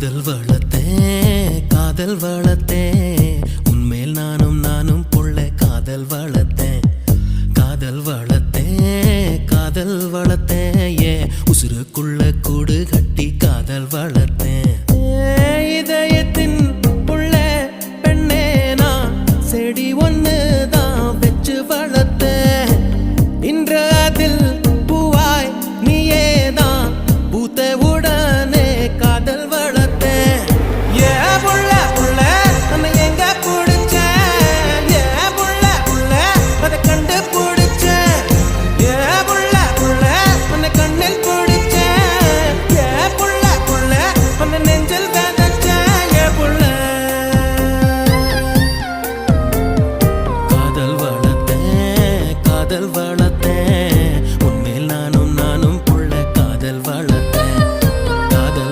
காதல் வளர்த்தேன் உன்மேல் நானும் புள்ள காதல் வளர்த்தேன் காதல் வளர்த்தேன் ஏ உசுருக்குள்ள கூடு கட்டி காதல் வளர்த்தேன்